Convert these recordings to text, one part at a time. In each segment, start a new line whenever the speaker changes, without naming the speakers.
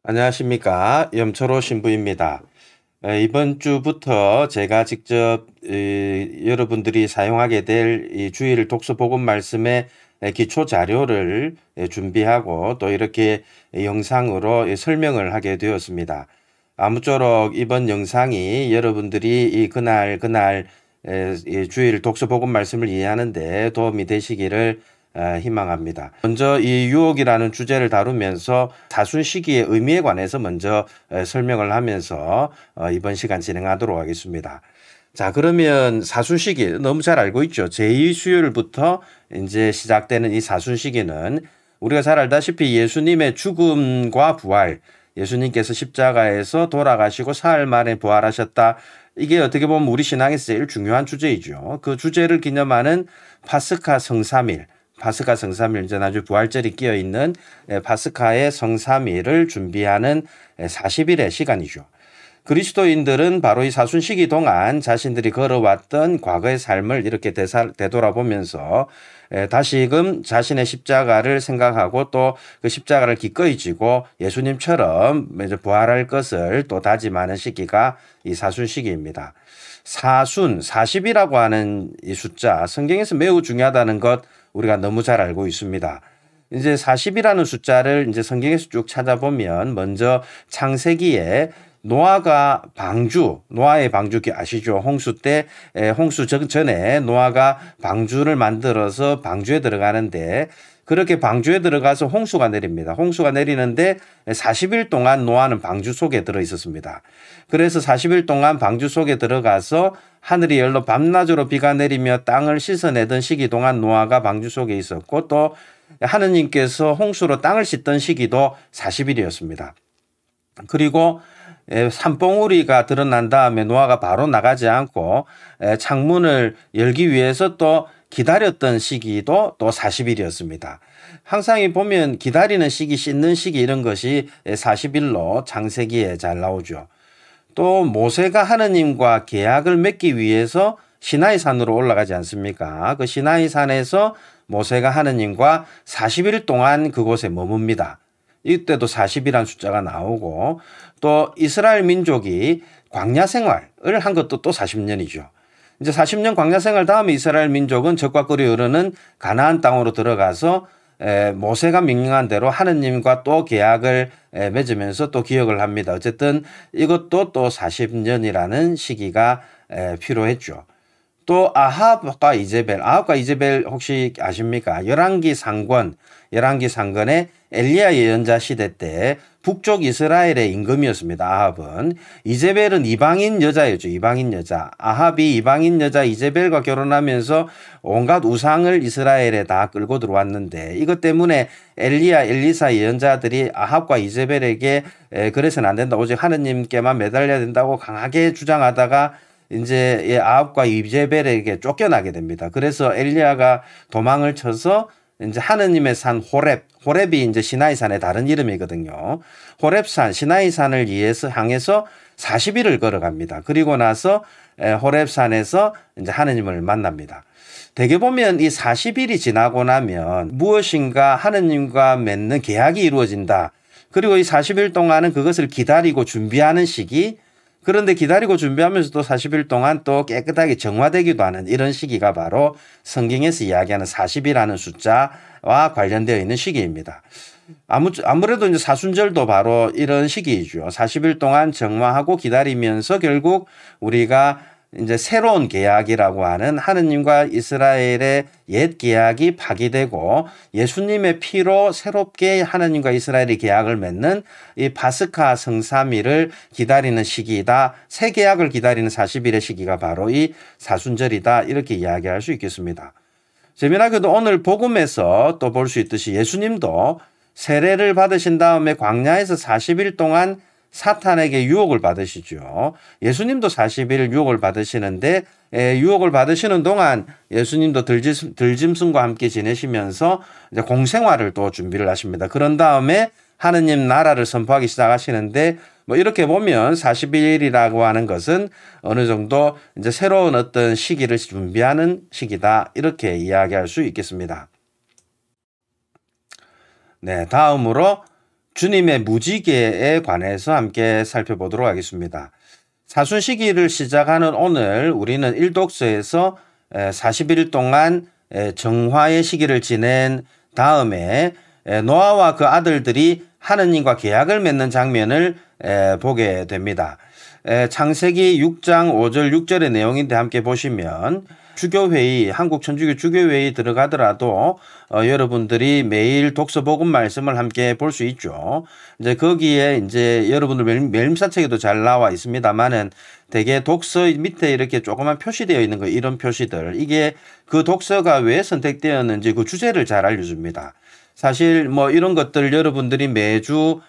안녕하십니까. 염초로 신부입니다. 이번 주부터 제가 직접 여러분들이 사용하게 될 이 주일 독서 복음 말씀의 기초 자료를 준비하고 또 이렇게 영상으로 설명을 하게 되었습니다. 아무쪼록 이번 영상이 여러분들이 이 그날 이 주일 독서 복음 말씀을 이해하는 데 도움이 되시기를 희망합니다. 먼저 이 유혹이라는 주제를 다루면서 사순 시기의 의미에 관해서 먼저 설명을 하면서 이번 시간 진행하도록 하겠습니다. 자, 그러면 사순 시기 너무 잘 알고 있죠. 제2수요일부터 이제 시작되는 이 사순 시기는 우리가 잘 알다시피 예수님의 죽음과 부활, 예수님께서 십자가에서 돌아가시고 사흘 만에 부활하셨다. 이게 어떻게 보면 우리 신앙에서 제일 중요한 주제이죠. 그 주제를 기념하는 파스카 성삼일, 파스카 성삼일, 이제 나중에 부활절이 끼어 있는 파스카의 성삼일을 준비하는 40일의 시간이죠. 그리스도인들은 바로 이 사순 시기 동안 자신들이 걸어왔던 과거의 삶을 이렇게 되돌아보면서 다시금 자신의 십자가를 생각하고 또 그 십자가를 기꺼이 지고 예수님처럼 이제 부활할 것을 또 다짐하는 시기가 이 사순 시기입니다. 사순, 40이라고 하는 이 숫자, 성경에서 매우 중요하다는 것 우리가 너무 잘 알고 있습니다. 이제 40이라는 숫자를 이제 성경에서 쭉 찾아보면 먼저 창세기에 노아가 노아의 방주 아시죠? 홍수 때, 홍수 전에 노아가 방주를 만들어서 방주에 들어가는데 그렇게 방주에 들어가서 홍수가 내립니다. 홍수가 내리는데 40일 동안 노아는 방주 속에 들어 있었습니다. 그래서 40일 동안 방주 속에 들어가서 하늘이 열려 밤낮으로 비가 내리며 땅을 씻어내던 시기 동안 노아가 방주 속에 있었고 또 하느님께서 홍수로 땅을 씻던 시기도 40일이었습니다. 그리고 산봉우리가 드러난 다음에 노아가 바로 나가지 않고 창문을 열기 위해서 또 기다렸던 시기도 또 40일이었습니다. 항상 보면 기다리는 시기, 씻는 시기 이런 것이 40일로 창세기에 잘 나오죠. 또 모세가 하느님과 계약을 맺기 위해서 시나이 산으로 올라가지 않습니까? 그 시나이 산에서 모세가 하느님과 40일 동안 그곳에 머뭅니다. 이때도 40이라는 숫자가 나오고 또 이스라엘 민족이 광야 생활을 한 것도 또 40년이죠. 이제 40년 광야 생활 다음에 이스라엘 민족은 적과 꿀이 흐르는 가나안 땅으로 들어가서 모세가 명령한 대로 하느님과 또 계약을 맺으면서 또 기억을 합니다. 어쨌든 이것도 또 40년이라는 시기가 필요했죠. 또 아합과 이제벨 혹시 아십니까? 열왕기 상권의 엘리야 예언자 시대 때 북쪽 이스라엘의 임금이었습니다. 아합은. 이제벨은 이방인 여자였죠. 이방인 여자. 아합이 이방인 여자 이제벨과 결혼하면서 온갖 우상을 이스라엘에 다 끌고 들어왔는데 이것 때문에 엘리야, 엘리사 예언자들이 아합과 이제벨에게 그래서는 안 된다. 오직 하느님께만 매달려야 된다고 강하게 주장하다가 이제 아합과 이제벨에게 쫓겨나게 됩니다. 그래서 엘리야가 도망을 쳐서 이제 하느님의 산 호렙이 이제 시나이산의 다른 이름이거든요. 호렙산, 시나이산을 향해서 40일을 걸어갑니다. 그리고 나서 호렙산에서 이제 하느님을 만납니다. 대개 보면 이 40일이 지나고 나면 무엇인가 하느님과 맺는 계약이 이루어진다. 그리고 이 40일 동안은 그것을 기다리고 준비하는 시기, 그런데 기다리고 준비하면서도 40일 동안 또 깨끗하게 정화되기도 하는 이런 시기가 바로 성경에서 이야기하는 40이라는 숫자와 관련되어 있는 시기입니다. 아무래도 이제 사순절도 바로 이런 시기이죠. 40일 동안 정화하고 기다리면서 결국 우리가 이제 새로운 계약이라고 하는 하느님과 이스라엘의 옛 계약이 파기되고 예수님의 피로 새롭게 하느님과 이스라엘의 계약을 맺는 이 파스카 성삼일을 기다리는 시기이다. 새 계약을 기다리는 40일의 시기가 바로 이 사순절이다. 이렇게 이야기할 수 있겠습니다. 재미나게도 오늘 복음에서 또 볼 수 있듯이 예수님도 세례를 받으신 다음에 광야에서 40일 동안 사탄에게 유혹을 받으시죠. 예수님도 40일 유혹을 받으시는데 유혹을 받으시는 동안 예수님도 들짐승과 함께 지내시면서 이제 공생활을 또 준비를 하십니다. 그런 다음에 하느님 나라를 선포하기 시작하시는데 뭐 이렇게 보면 40일이라고 하는 것은 어느 정도 이제 새로운 어떤 시기를 준비하는 시기다. 이렇게 이야기할 수 있겠습니다. 네, 다음으로 주님의 무지개에 관해서 함께 살펴보도록 하겠습니다. 사순 시기를 시작하는 오늘 우리는 일독서에서 40일 동안 정화의 시기를 지낸 다음에 노아와 그 아들들이 하느님과 계약을 맺는 장면을 보게 됩니다. 창세기 6장 5절 6절의 내용인데 함께 보시면 주교회의, 한국천주교 주교회의 들어가더라도 여러분들이 매일 독서 복음 말씀을 함께 볼 수 있죠. 이제 거기에 이제 여러분들 매일사책에도 잘 나와 있습니다만은 대개 독서 밑에 이렇게 조그만 표시되어 있는 거, 이런 표시들, 이게 그 독서가 왜 선택되었는지 그 주제를 잘 알려줍니다. 사실 뭐 이런 것들 여러분들이 매주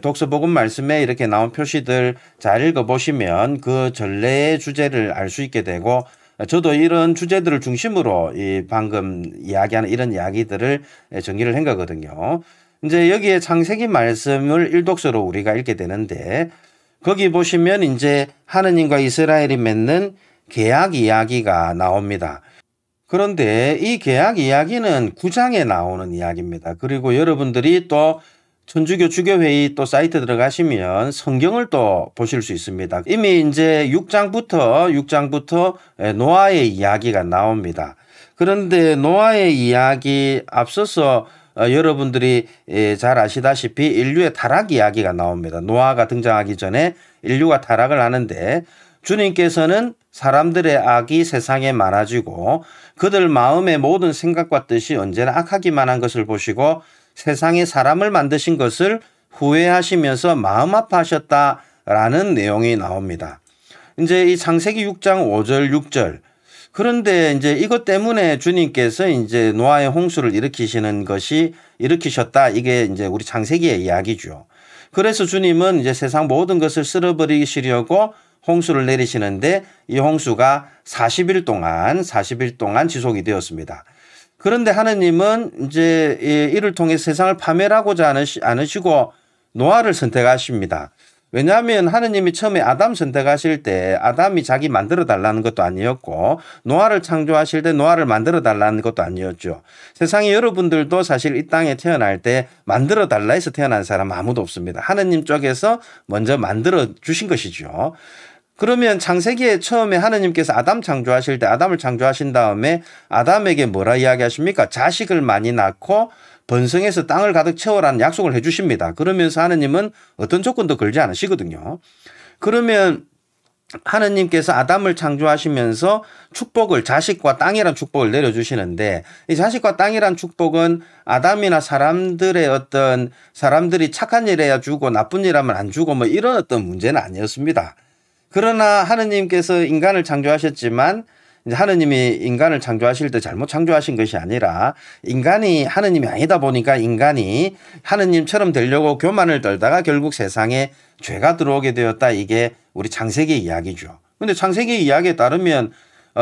독서 복음 말씀에 이렇게 나온 표시들 잘 읽어보시면 그 전례의 주제를 알 수 있게 되고, 저도 이런 주제들을 중심으로 이 방금 이야기하는 이런 이야기들을 정리를 한 거거든요. 이제 여기에 창세기 말씀을 일독서로 우리가 읽게 되는데, 거기 보시면 이제 하느님과 이스라엘이 맺는 계약 이야기가 나옵니다. 그런데 이 계약 이야기는 9장에 나오는 이야기입니다. 그리고 여러분들이 또 천주교 주교회의 또 사이트 들어가시면 성경을 또 보실 수 있습니다. 이미 이제 6장부터 노아의 이야기가 나옵니다. 그런데 노아의 이야기 앞서서 여러분들이 잘 아시다시피 인류의 타락 이야기가 나옵니다. 노아가 등장하기 전에 인류가 타락을 하는데, 주님께서는 사람들의 악이 세상에 많아지고 그들 마음의 모든 생각과 뜻이 언제나 악하기만 한 것을 보시고 세상에 사람을 만드신 것을 후회하시면서 마음 아파하셨다라는 내용이 나옵니다. 이제 이 창세기 6장 5절 6절. 그런데 이제 이것 때문에 주님께서 이제 노아의 홍수를 일으키셨다. 이게 이제 우리 창세기의 이야기죠. 그래서 주님은 이제 세상 모든 것을 쓸어버리시려고 홍수를 내리시는데, 이 홍수가 40일 동안 지속이 되었습니다. 그런데 하느님은 이제 이를 통해 세상을 파멸하고자 않으시고 노아를 선택하십니다. 왜냐하면 하느님이 처음에 아담 선택하실 때 아담이 자기 만들어 달라는 것도 아니었고, 노아를 창조하실 때 노아를 만들어 달라는 것도 아니었죠. 세상에 여러분들도 사실 이 땅에 태어날 때 만들어 달라 해서 태어난 사람 아무도 없습니다. 하느님 쪽에서 먼저 만들어 주신 것이죠. 그러면 창세기에 처음에 하느님께서 아담 창조하실 때 아담을 창조하신 다음에 아담에게 뭐라 이야기하십니까? 자식을 많이 낳고 번성해서 땅을 가득 채워라는 약속을 해주십니다. 그러면서 하느님은 어떤 조건도 걸지 않으시거든요. 그러면 하느님께서 아담을 창조하시면서 축복을, 자식과 땅이란 축복을 내려주시는데, 이 자식과 땅이란 축복은 아담이나 사람들이 착한 일 해야 주고 나쁜 일 하면 안 주고 뭐 이런 어떤 문제는 아니었습니다. 그러나 하느님께서 인간을 창조하셨지만, 이제 하느님이 인간을 창조하실 때 잘못 창조하신 것이 아니라 인간이 하느님이 아니다 보니까 인간이 하느님처럼 되려고 교만을 떨다가 결국 세상에 죄가 들어오게 되었다. 이게 우리 창세기 이야기죠. 근데 창세기 이야기에 따르면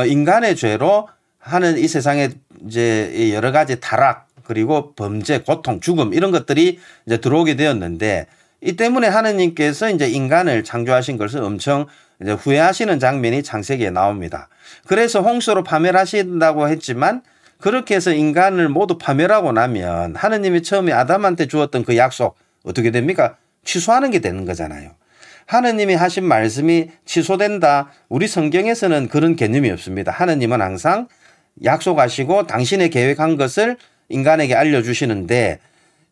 인간의 죄로 하는 이 세상에 이제 여러 가지 타락, 그리고 범죄, 고통, 죽음 이런 것들이 이제 들어오게 되었는데, 이 때문에 하느님께서 이제 인간을 창조하신 것을 엄청 이제 후회하시는 장면이 창세기에 나옵니다. 그래서 홍수로 파멸하신다고 했지만, 그렇게 해서 인간을 모두 파멸하고 나면 하느님이 처음에 아담한테 주었던 그 약속 어떻게 됩니까? 취소하는 게 되는 거잖아요. 하느님이 하신 말씀이 취소된다. 우리 성경에서는 그런 개념이 없습니다. 하느님은 항상 약속하시고 당신의 계획한 것을 인간에게 알려주시는데,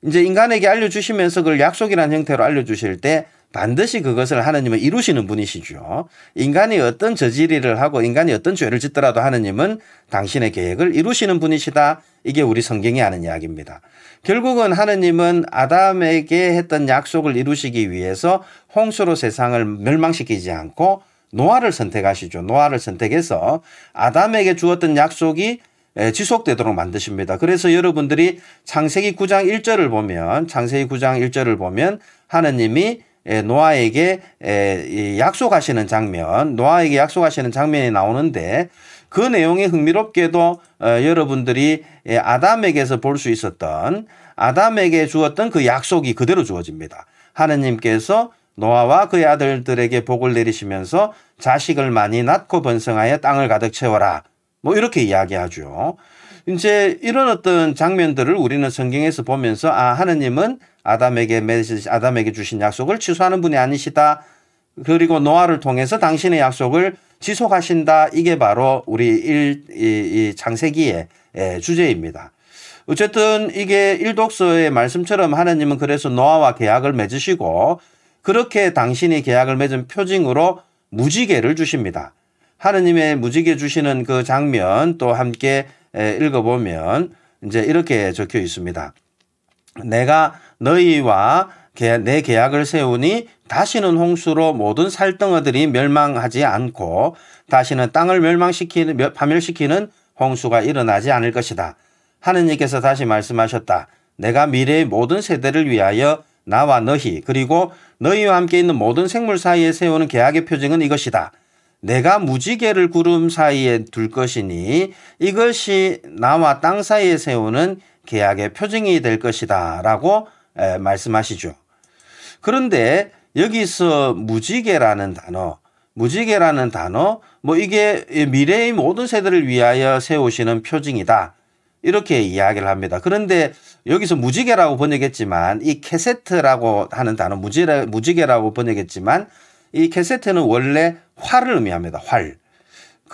이제 인간에게 알려주시면서 그걸 약속이라는 형태로 알려주실 때 반드시 그것을 하느님은 이루시는 분이시죠. 인간이 어떤 저지리를 하고 인간이 어떤 죄를 짓더라도 하느님은 당신의 계획을 이루시는 분이시다. 이게 우리 성경이 하는 이야기입니다. 결국은 하느님은 아담에게 했던 약속을 이루시기 위해서 홍수로 세상을 멸망시키지 않고 노아를 선택하시죠. 노아를 선택해서 아담에게 주었던 약속이 지속되도록 만드십니다. 그래서 여러분들이 창세기 9장 1절을 보면 하느님이 노아에게 약속하시는 장면, 노아에게 약속하시는 장면이 나오는데, 그 내용이 흥미롭게도 여러분들이 아담에게서 볼 수 있었던, 아담에게 주었던 그 약속이 그대로 주어집니다. 하느님께서 노아와 그의 아들들에게 복을 내리시면서 자식을 많이 낳고 번성하여 땅을 가득 채워라. 뭐 이렇게 이야기하죠. 이제 이런 어떤 장면들을 우리는 성경에서 보면서 하느님은 아담에게 주신 약속을 취소하는 분이 아니시다. 그리고 노아를 통해서 당신의 약속을 지속하신다. 이게 바로 우리 이 창세기의 주제입니다. 어쨌든 이게 일독서의 말씀처럼 하느님은 그래서 노아와 계약을 맺으시고 그렇게 당신이 계약을 맺은 표징으로 무지개를 주십니다. 하느님의 무지개 주시는 그 장면 또 함께 읽어보면 이제 이렇게 적혀 있습니다. 내가 너희와 내 계약을 세우니 다시는 홍수로 모든 살덩어들이 멸망하지 않고 다시는 땅을 파멸시키는 홍수가 일어나지 않을 것이다. 하느님께서 다시 말씀하셨다. 내가 미래의 모든 세대를 위하여 나와 너희 그리고 너희와 함께 있는 모든 생물 사이에 세우는 계약의 표징은 이것이다. 내가 무지개를 구름 사이에 둘 것이니 이것이 나와 땅 사이에 세우는 계약의 표징이 될 것이다 라고 말씀하시죠. 그런데 여기서 무지개라는 단어 뭐 이게 미래의 모든 세대를 위하여 세우시는 표징이다. 이렇게 이야기를 합니다. 그런데 여기서 무지개라고 번역했지만 이 케세트라고 하는 단어 무지개라고 번역했지만 이 케세트는 원래 활을 의미합니다. 활.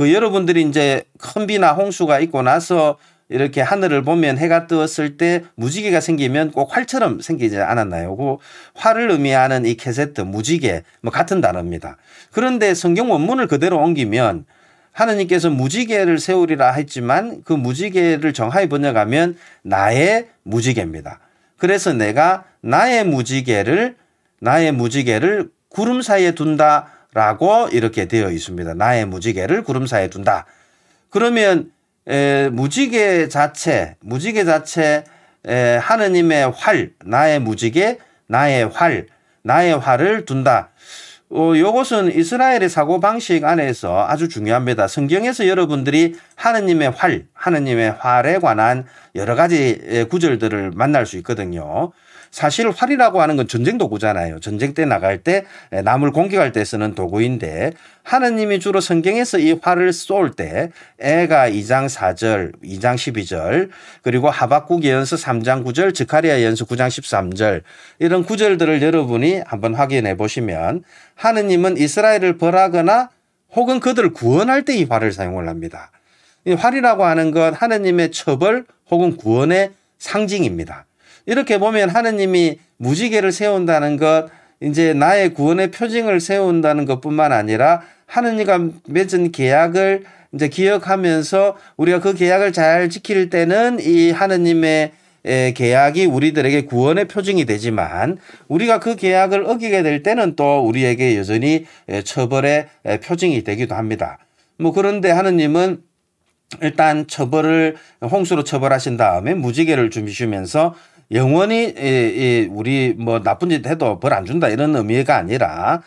여러분들이 이제 큰 비나 홍수가 있고 나서 이렇게 하늘을 보면 해가 뜨었을 때 무지개가 생기면 꼭 활처럼 생기지 않았나요? 그 활을 의미하는 이 케세트, 무지개 뭐 같은 단어입니다. 그런데 성경 원문을 그대로 옮기면 하느님께서 무지개를 세우리라 했지만 그 무지개를 정확히 번역하면 나의 무지개입니다. 그래서 내가 나의 무지개를 구름 사이에 둔다라고 이렇게 되어 있습니다. 나의 무지개를 구름 사이에 둔다. 그러면 무지개 자체 하느님의 활, 나의 무지개, 나의 활을 둔다. 요것은 이스라엘의 사고방식 안에서 아주 중요합니다. 성경에서 여러분들이 하느님의 활에 관한 여러 가지 구절들을 만날 수 있거든요. 사실 활이라고 하는 건 전쟁 도구잖아요. 전쟁 때 나갈 때 남을 공격할 때 쓰는 도구인데 하느님이 주로 성경에서 이 활을 쏠 때 애가 2장 4절, 2장 12절 그리고 하박국 예언서 3장 9절, 스가랴 예언서 9장 13절 이런 구절들을 여러분이 한번 확인해 보시면 하느님은 이스라엘을 벌하거나 혹은 그들을 구원할 때 이 활을 사용을 합니다. 이 활이라고 하는 것 하느님의 처벌 혹은 구원의 상징입니다. 이렇게 보면 하느님이 무지개를 세운다는 것, 이제 나의 구원의 표징을 세운다는 것뿐만 아니라 하느님과 맺은 계약을 이제 기억하면서 우리가 그 계약을 잘 지킬 때는 이 하느님의 계약이 우리들에게 구원의 표징이 되지만 우리가 그 계약을 어기게 될 때는 또 우리에게 여전히 처벌의 표징이 되기도 합니다. 뭐 그런데 하느님은 일단 홍수로 처벌하신 다음에 무지개를 주시면서 영원히 우리 뭐 나쁜 짓 해도 벌 안 준다 이런 의미가 아니라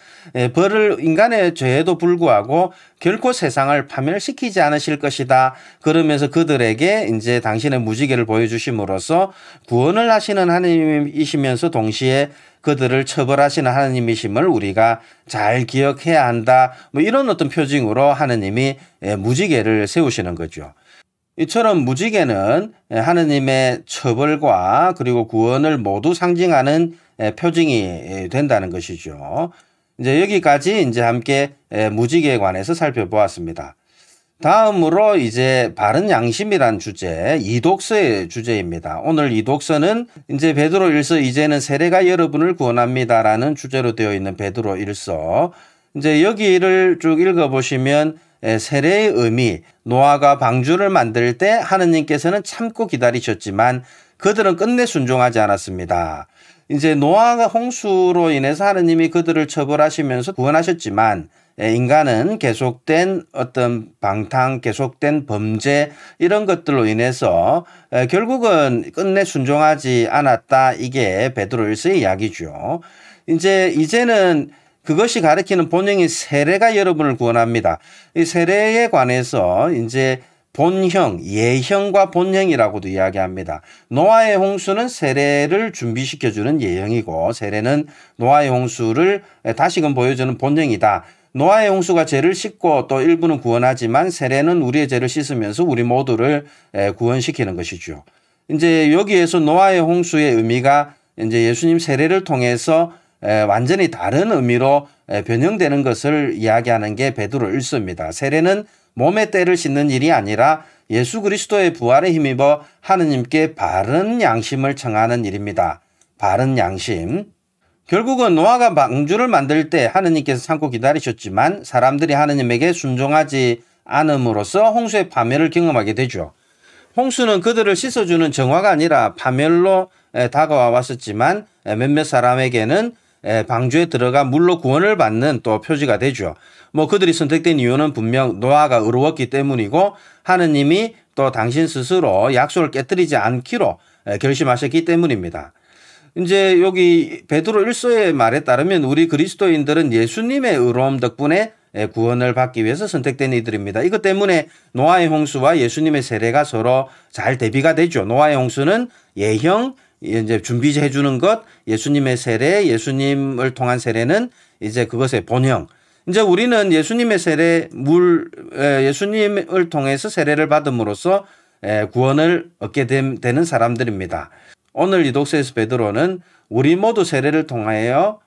벌을 인간의 죄에도 불구하고 결코 세상을 파멸시키지 않으실 것이다. 그러면서 그들에게 이제 당신의 무지개를 보여주심으로써 구원을 하시는 하나님이시면서 동시에 그들을 처벌하시는 하나님이심을 우리가 잘 기억해야 한다. 뭐 이런 어떤 표징으로 하나님이 무지개를 세우시는 거죠. 이처럼 무지개는 하느님의 처벌과 그리고 구원을 모두 상징하는 표징이 된다는 것이죠. 이제 여기까지 이제 함께 무지개에 관해서 살펴보았습니다. 다음으로 이제 바른 양심이란 주제, 이독서의 주제입니다. 오늘 이독서는 이제 베드로 1서 이제는 세례가 여러분을 구원합니다라는 주제로 되어 있는 베드로 1서. 이제 여기를 쭉 읽어보시면 세례의 의미, 노아가 방주를 만들 때 하느님께서는 참고 기다리셨지만 그들은 끝내 순종하지 않았습니다. 이제 노아가 홍수로 인해서 하느님이 그들을 처벌하시면서 구원하셨지만 인간은 계속된 어떤 방탕, 계속된 범죄 이런 것들로 인해서 결국은 끝내 순종하지 않았다. 이게 베드로 1서의 이야기죠. 이제는 그것이 가리키는 본형인 세례가 여러분을 구원합니다. 이 세례에 관해서 이제 본형, 예형과 본형이라고도 이야기합니다. 노아의 홍수는 세례를 준비시켜주는 예형이고 세례는 노아의 홍수를 다시금 보여주는 본형이다. 노아의 홍수가 죄를 씻고 또 일부는 구원하지만 세례는 우리의 죄를 씻으면서 우리 모두를 구원시키는 것이죠. 이제 여기에서 노아의 홍수의 의미가 이제 예수님 세례를 통해서 완전히 다른 의미로 변형되는 것을 이야기하는 게 베드로 1서입니다. 세례는 몸의 때를 씻는 일이 아니라 예수 그리스도의 부활에 힘입어 하느님께 바른 양심을 청하는 일입니다. 바른 양심. 결국은 노아가 방주를 만들 때 하느님께서 참고 기다리셨지만 사람들이 하느님에게 순종하지 않음으로써 홍수의 파멸을 경험하게 되죠. 홍수는 그들을 씻어주는 정화가 아니라 파멸로 다가와 왔었지만 몇몇 사람에게는 방주에 들어가 물로 구원을 받는 또 표지가 되죠. 그들이 선택된 이유는 분명 노아가 의로웠기 때문이고 하느님이 또 당신 스스로 약속을 깨뜨리지 않기로 결심하셨기 때문입니다. 이제 여기 베드로 1서의 말에 따르면 우리 그리스도인들은 예수님의 의로움 덕분에 구원을 받기 위해서 선택된 이들입니다. 이것 때문에 노아의 홍수와 예수님의 세례가 서로 잘 대비가 되죠. 노아의 홍수는 예형, 이제 준비해 주는 것, 예수님의 세례, 예수님을 통한 세례는 이제 그것의 본형. 이제 우리는 예수님의 세례, 예수님을 통해서 세례를 받음으로써 구원을 얻게 되는 사람들입니다. 오늘 이 독서에서 베드로는 우리 모두 세례를 통하여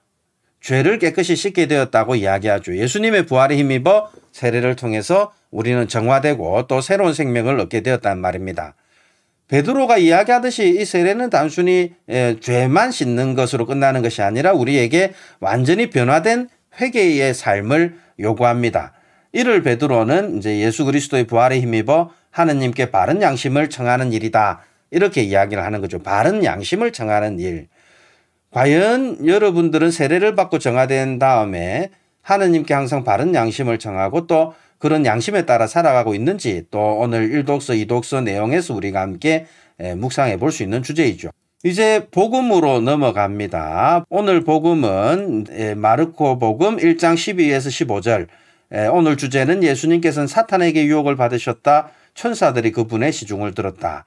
죄를 깨끗이 씻게 되었다고 이야기하죠. 예수님의 부활에 힘입어 세례를 통해서 우리는 정화되고 또 새로운 생명을 얻게 되었다는 말입니다. 베드로가 이야기하듯이 이 세례는 단순히 죄만 씻는 것으로 끝나는 것이 아니라 우리에게 완전히 변화된 회개의 삶을 요구합니다. 이를 베드로는 이제 예수 그리스도의 부활에 힘입어 하느님께 바른 양심을 청하는 일이다. 이렇게 이야기를 하는 거죠. 바른 양심을 청하는 일. 과연 여러분들은 세례를 받고 정화된 다음에 하느님께 항상 바른 양심을 청하고 또 그런 양심에 따라 살아가고 있는지 또 오늘 1독서, 2독서 내용에서 우리가 함께 묵상해 볼 수 있는 주제이죠. 이제 복음으로 넘어갑니다. 오늘 복음은 마르코 복음 1장 12에서 15절. 오늘 주제는 예수님께서는 사탄에게 유혹을 받으셨다. 천사들이 그분의 시중을 들었다.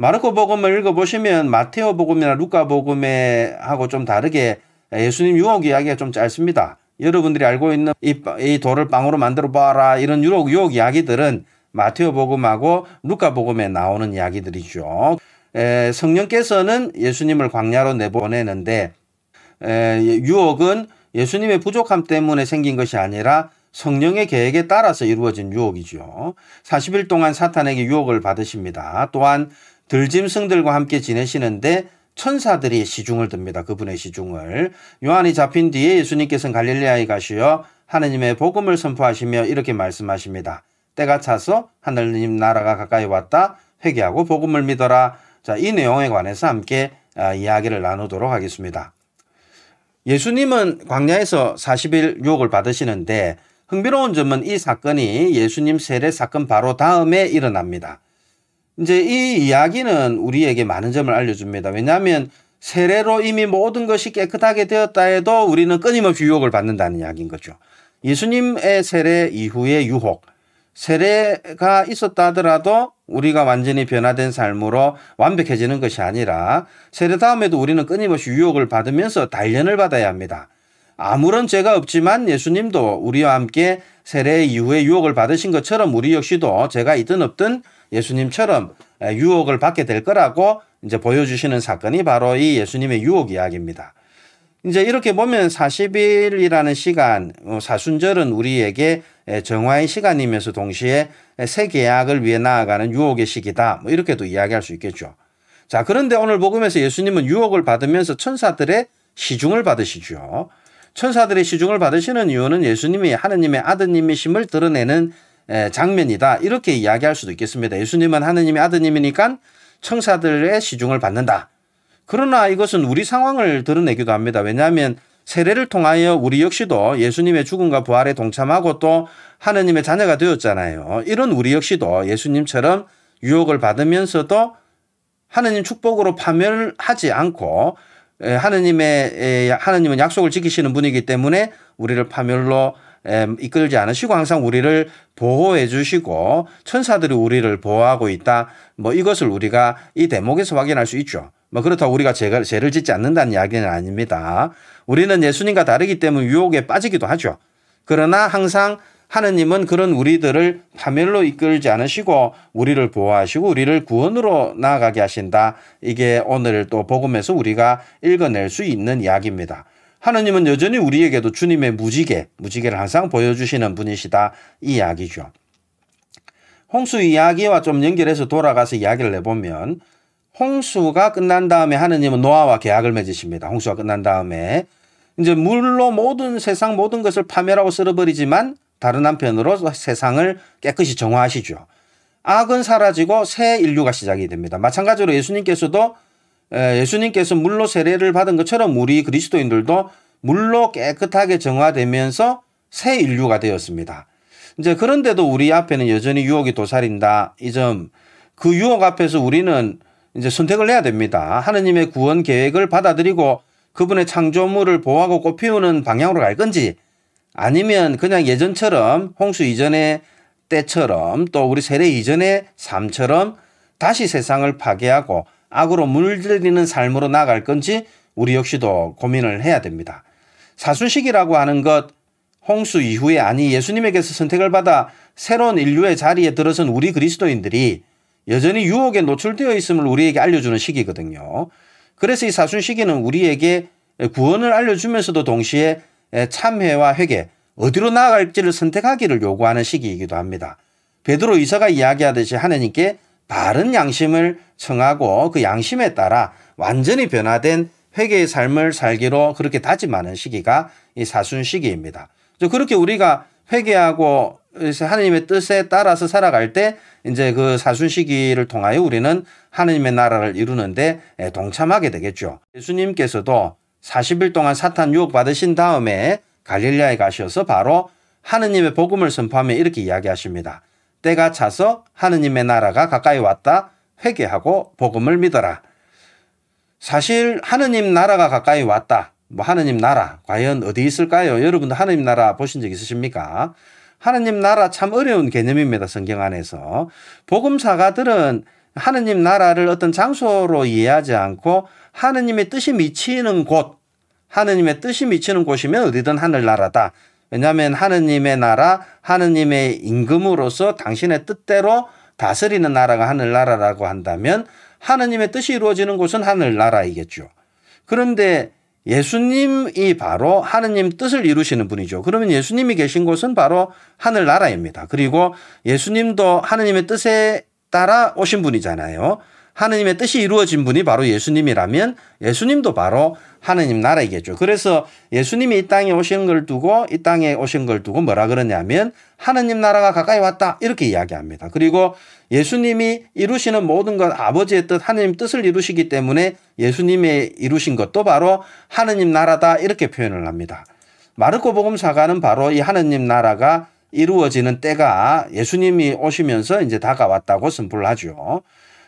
마르코 복음을 읽어보시면 마테오 복음이나 루카 복음에 하고 좀 다르게 예수님 유혹 이야기가 좀 짧습니다. 여러분들이 알고 있는 이 돌을 빵으로 만들어 봐라 이런 유혹 이야기들은 마테오 복음하고 루카 복음에 나오는 이야기들이죠. 성령께서는 예수님을 광야로 내보내는데 유혹은 예수님의 부족함 때문에 생긴 것이 아니라 성령의 계획에 따라서 이루어진 유혹이죠. 40일 동안 사탄에게 유혹을 받으십니다. 또한 들짐승들과 함께 지내시는데 천사들이 시중을 듭니다. 그분의 시중을. 요한이 잡힌 뒤에 예수님께서는 갈릴리아에 가시어 하느님의 복음을 선포하시며 이렇게 말씀하십니다. 때가 차서 하느님 나라가 가까이 왔다. 회개하고 복음을 믿어라. 자, 이 내용에 관해서 함께 이야기를 나누도록 하겠습니다. 예수님은 광야에서 40일 유혹을 받으시는데 흥미로운 점은 이 사건이 예수님 세례 사건 바로 다음에 일어납니다. 이제 이 이야기는 우리에게 많은 점을 알려줍니다. 왜냐하면 세례로 이미 모든 것이 깨끗하게 되었다 해도 우리는 끊임없이 유혹을 받는다는 이야기인 거죠. 예수님의 세례 이후의 유혹, 세례가 있었다 하더라도 우리가 완전히 변화된 삶으로 완벽해지는 것이 아니라 세례 다음에도 우리는 끊임없이 유혹을 받으면서 단련을 받아야 합니다. 아무런 죄가 없지만 예수님도 우리와 함께 세례 이후에 유혹을 받으신 것처럼 우리 역시도 죄가 있든 없든 예수님처럼 유혹을 받게 될 거라고 이제 보여주시는 사건이 바로 이 예수님의 유혹 이야기입니다. 이제 이렇게 보면 40일이라는 시간, 사순절은 우리에게 정화의 시간이면서 동시에 새 계약을 위해 나아가는 유혹의 시기다. 이렇게도 이야기할 수 있겠죠. 자, 그런데 오늘 복음에서 예수님은 유혹을 받으면서 천사들의 시중을 받으시죠. 천사들의 시중을 받으시는 이유는 예수님이 하느님의 아드님이심을 드러내는 장면이다. 이렇게 이야기할 수도 있겠습니다. 예수님은 하느님의 아드님이니까 천사들의 시중을 받는다. 그러나 이것은 우리 상황을 드러내기도 합니다. 왜냐하면 세례를 통하여 우리 역시도 예수님의 죽음과 부활에 동참하고 또 하느님의 자녀가 되었잖아요. 이런 우리 역시도 예수님처럼 유혹을 받으면서도 하느님 축복으로 파멸하지 않고 하느님은 약속을 지키시는 분이기 때문에 우리를 파멸로 이끌지 않으시고 항상 우리를 보호해 주시고 천사들이 우리를 보호하고 있다. 이것을 우리가 이 대목에서 확인할 수 있죠. 그렇다고 우리가 죄를 짓지 않는다는 이야기는 아닙니다. 우리는 예수님과 다르기 때문에 유혹에 빠지기도 하죠. 그러나 항상 하느님은 그런 우리들을 파멸로 이끌지 않으시고 우리를 보호하시고 우리를 구원으로 나아가게 하신다. 이게 오늘 또 복음에서 우리가 읽어낼 수 있는 이야기입니다. 하느님은 여전히 우리에게도 주님의 무지개를 항상 보여주시는 분이시다. 이 이야기죠. 홍수 이야기와 좀 연결해서 돌아가서 이야기를 해보면 홍수가 끝난 다음에 하느님은 노아와 계약을 맺으십니다. 홍수가 끝난 다음에 이제 물로 세상 모든 것을 파멸하고 쓸어버리지만 다른 한편으로 세상을 깨끗이 정화하시죠. 악은 사라지고 새 인류가 시작이 됩니다. 마찬가지로 예수님께서 물로 세례를 받은 것처럼 우리 그리스도인들도 물로 깨끗하게 정화되면서 새 인류가 되었습니다. 이제 그런데도 우리 앞에는 여전히 유혹이 도사린다. 이 점, 그 유혹 앞에서 우리는 이제 선택을 해야 됩니다. 하느님의 구원 계획을 받아들이고 그분의 창조물을 보호하고 꽃피우는 방향으로 갈 건지, 아니면 그냥 예전처럼 홍수 이전의 때처럼 또 우리 세례 이전의 삶처럼 다시 세상을 파괴하고 악으로 물들이는 삶으로 나아갈 건지 우리 역시도 고민을 해야 됩니다. 사순식이라고 하는 것, 홍수 이후에 예수님에게서 선택을 받아 새로운 인류의 자리에 들어선 우리 그리스도인들이 여전히 유혹에 노출되어 있음을 우리에게 알려주는 시기거든요. 그래서 이 사순시기는 우리에게 구원을 알려주면서도 동시에 참회와 회개, 어디로 나아갈지를 선택하기를 요구하는 시기이기도 합니다. 베드로 이서가 이야기하듯이 하느님께 바른 양심을 청하고 그 양심에 따라 완전히 변화된 회개의 삶을 살기로 그렇게 다짐하는 시기가 이 사순시기입니다. 그렇게 우리가 회개하고 하느님의 뜻에 따라서 살아갈 때 이제 그 사순시기를 통하여 우리는 하느님의 나라를 이루는데 동참하게 되겠죠. 예수님께서도 40일 동안 사탄 유혹 받으신 다음에 갈릴리아에 가셔서 바로 하느님의 복음을 선포하며 이렇게 이야기하십니다. 때가 차서 하느님의 나라가 가까이 왔다. 회개하고 복음을 믿어라. 사실 하느님 나라가 가까이 왔다. 하느님 나라 과연 어디 있을까요? 여러분도 하느님 나라 보신 적 있으십니까? 하느님 나라 참 어려운 개념입니다. 성경 안에서. 복음사가들은 하느님 나라를 어떤 장소로 이해하지 않고 하느님의 뜻이 미치는 곳이면 어디든 하늘나라다. 왜냐하면 하느님의 나라, 하느님의 임금으로서 당신의 뜻대로 다스리는 나라가 하늘나라라고 한다면 하느님의 뜻이 이루어지는 곳은 하늘나라이겠죠. 그런데 예수님이 바로 하느님 뜻을 이루시는 분이죠. 그러면 예수님이 계신 곳은 바로 하늘나라입니다. 그리고 예수님도 하느님의 뜻에 따라 오신 분이잖아요. 하느님의 뜻이 이루어진 분이 바로 예수님이라면 예수님도 바로 하느님 나라이겠죠. 그래서 예수님이 이 땅에 오신 걸 두고 뭐라 그러냐면 하느님 나라가 가까이 왔다 이렇게 이야기합니다. 그리고 예수님이 이루시는 모든 것 아버지의 뜻 하느님 뜻을 이루시기 때문에 예수님이 이루신 것도 바로 하느님 나라다 이렇게 표현을 합니다. 마르코 복음사가는 바로 이 하느님 나라가 이루어지는 때가 예수님이 오시면서 이제 다가왔다고 선포를 하죠.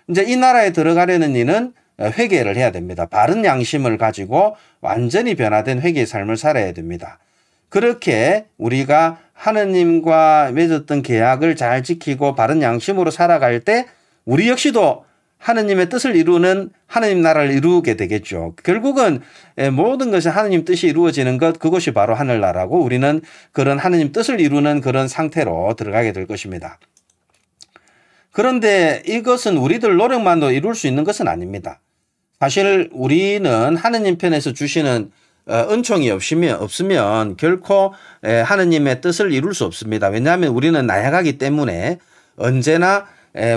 이제 이 나라에 들어가려는 이는 회개를 해야 됩니다. 바른 양심을 가지고 완전히 변화된 회개의 삶을 살아야 됩니다. 그렇게 우리가 하느님과 맺었던 계약을 잘 지키고 바른 양심으로 살아갈 때 우리 역시도 하느님의 뜻을 이루는 하느님 나라를 이루게 되겠죠. 결국은 모든 것이 하느님 뜻이 이루어지는 것, 그것이 바로 하늘나라고 우리는 그런 하느님 뜻을 이루는 그런 상태로 들어가게 될 것입니다. 그런데 이것은 우리들 노력만으로 이룰 수 있는 것은 아닙니다. 사실 우리는 하느님 편에서 주시는 은총이 없으면 결코 하느님의 뜻을 이룰 수 없습니다. 왜냐하면 우리는 나약하기 때문에 언제나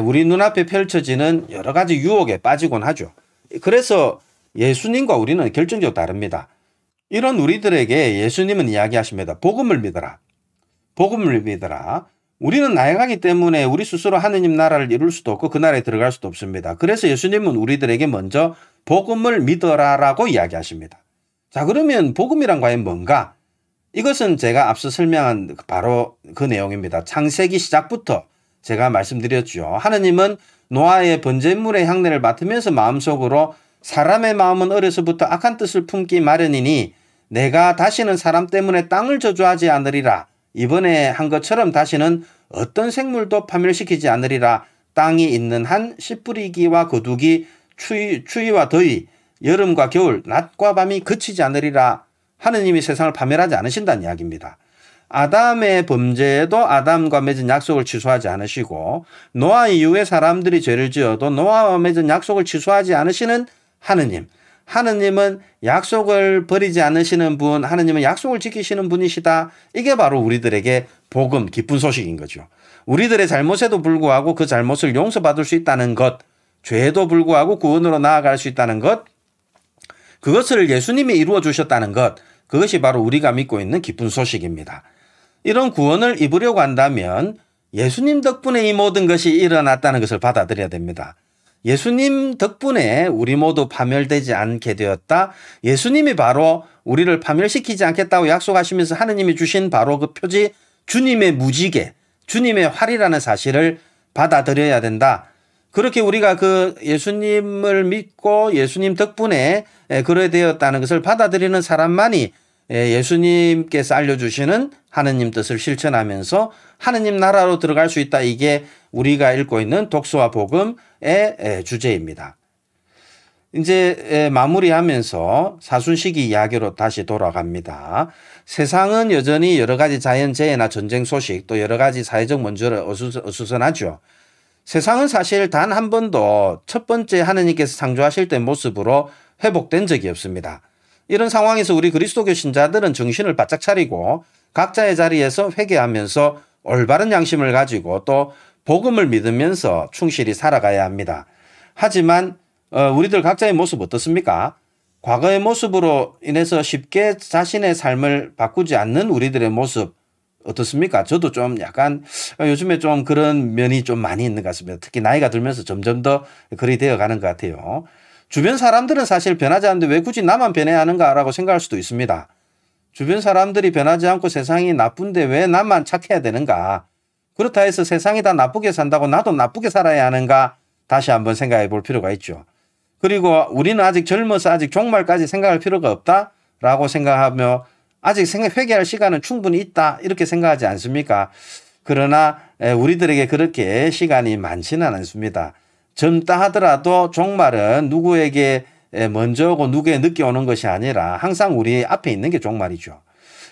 우리 눈앞에 펼쳐지는 여러 가지 유혹에 빠지곤 하죠. 그래서 예수님과 우리는 결정적으로 다릅니다. 이런 우리들에게 예수님은 이야기하십니다. 복음을 믿어라. 복음을 믿어라. 우리는 나약하기 때문에 우리 스스로 하느님 나라를 이룰 수도 없고 그 나라에 들어갈 수도 없습니다. 그래서 예수님은 우리들에게 먼저 복음을 믿어라라고 이야기하십니다. 자, 그러면 복음이란 과연 뭔가? 이것은 제가 앞서 설명한 바로 그 내용입니다. 창세기 시작부터 제가 말씀드렸죠. 하느님은 노아의 번제물의 향내를 맡으면서 마음속으로 사람의 마음은 어려서부터 악한 뜻을 품기 마련이니 내가 다시는 사람 때문에 땅을 저주하지 않으리라. 이번에 한 것처럼 다시는 어떤 생물도 파멸시키지 않으리라. 땅이 있는 한 씨 뿌리기와 거두기, 추위와 더위, 여름과 겨울, 낮과 밤이 그치지 않으리라. 하느님이 세상을 파멸하지 않으신다는 이야기입니다. 아담의 범죄에도 아담과 맺은 약속을 취소하지 않으시고 노아 이후에 사람들이 죄를 지어도 노아와 맺은 약속을 취소하지 않으시는 하느님. 하느님은 약속을 버리지 않으시는 분, 하느님은 약속을 지키시는 분이시다. 이게 바로 우리들에게 복음, 기쁜 소식인 거죠. 우리들의 잘못에도 불구하고 그 잘못을 용서받을 수 있다는 것, 죄에도 불구하고 구원으로 나아갈 수 있다는 것, 그것을 예수님이 이루어 주셨다는 것, 그것이 바로 우리가 믿고 있는 기쁜 소식입니다. 이런 구원을 입으려고 한다면 예수님 덕분에 이 모든 것이 일어났다는 것을 받아들여야 됩니다. 예수님 덕분에 우리 모두 파멸되지 않게 되었다. 예수님이 바로 우리를 파멸시키지 않겠다고 약속하시면서 하느님이 주신 바로 그 표지, 주님의 무지개, 주님의 활이라는 사실을 받아들여야 된다. 그렇게 우리가 그 예수님을 믿고 예수님 덕분에 그래 되었다는 것을 받아들이는 사람만이 예수님께서 알려주시는 하느님 뜻을 실천하면서 하느님 나라로 들어갈 수 있다. 이게 우리가 읽고 있는 독서와 복음의 주제입니다. 이제 마무리하면서 사순시기 이야기로 다시 돌아갑니다. 세상은 여전히 여러 가지 자연재해나 전쟁 소식 또 여러 가지 사회적 문제를 어수선하죠. 세상은 사실 단 한 번도 첫 번째 하느님께서 창조하실 때 모습으로 회복된 적이 없습니다. 이런 상황에서 우리 그리스도교 신자들은 정신을 바짝 차리고 각자의 자리에서 회개하면서 올바른 양심을 가지고 또 복음을 믿으면서 충실히 살아가야 합니다. 하지만 우리들 각자의 모습 어떻습니까? 과거의 모습으로 인해서 쉽게 자신의 삶을 바꾸지 않는 우리들의 모습 어떻습니까? 저도 좀 약간 요즘에 좀 그런 면이 좀 많이 있는 것 같습니다. 특히 나이가 들면서 점점 더 그리 되어 가는 것 같아요. 주변 사람들은 사실 변하지 않는데 왜 굳이 나만 변해야 하는가라고 생각할 수도 있습니다. 주변 사람들이 변하지 않고 세상이 나쁜데 왜 나만 착해야 되는가? 그렇다 해서 세상이 다 나쁘게 산다고 나도 나쁘게 살아야 하는가? 다시 한번 생각해 볼 필요가 있죠. 그리고 우리는 아직 젊어서 아직 종말까지 생각할 필요가 없다라고 생각하며 아직 회개할 시간은 충분히 있다 이렇게 생각하지 않습니까? 그러나 우리들에게 그렇게 시간이 많지는 않습니다. 젊다 하더라도 종말은 누구에게 먼저 오고 누구에게 늦게 오는 것이 아니라 항상 우리 앞에 있는 게 종말이죠.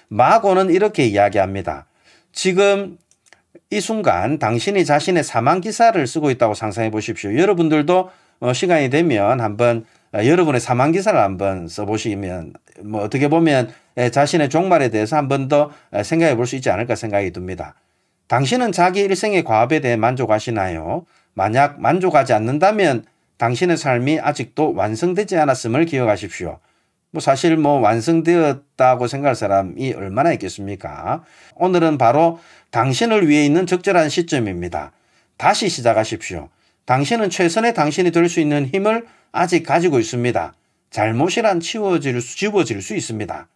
마고는 이렇게 이야기합니다. 지금 이 순간 당신이 자신의 사망 기사를 쓰고 있다고 상상해 보십시오. 여러분들도 시간이 되면 한번 여러분의 사망 기사를 한번 써보시면 어떻게 보면 자신의 종말에 대해서 한 번 더 생각해 볼 수 있지 않을까 생각이 듭니다. 당신은 자기 일생의 과업에 대해 만족하시나요? 만약 만족하지 않는다면 당신의 삶이 아직도 완성되지 않았음을 기억하십시오. 사실 완성되었다고 생각할 사람이 얼마나 있겠습니까? 오늘은 바로 당신을 위해 있는 적절한 시점입니다. 다시 시작하십시오. 당신은 최선의 당신이 될 수 있는 힘을 아직 가지고 있습니다. 잘못이란 지워질 수 있습니다.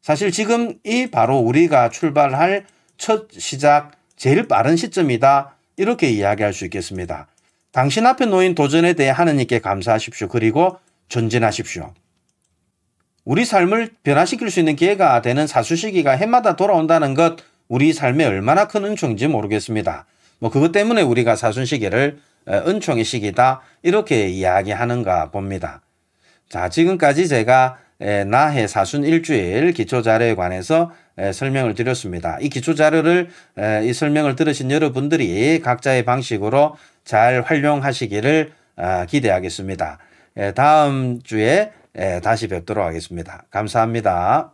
사실 지금 이 바로 우리가 출발할 첫 시작, 제일 빠른 시점이다. 이렇게 이야기할 수 있겠습니다. 당신 앞에 놓인 도전에 대해 하느님께 감사하십시오. 그리고 전진하십시오. 우리 삶을 변화시킬 수 있는 기회가 되는 사수시기가 해마다 돌아온다는 것, 우리 삶에 얼마나 큰 은총인지 모르겠습니다. 그것 때문에 우리가 사순시기를 은총의 시기다 이렇게 이야기하는가 봅니다. 자, 지금까지 제가 나해 사순 일주일 기초자료에 관해서 설명을 드렸습니다. 이 기초자료를 이 설명을 들으신 여러분들이 각자의 방식으로 잘 활용하시기를 기대하겠습니다. 다음 주에 다시 뵙도록 하겠습니다. 감사합니다.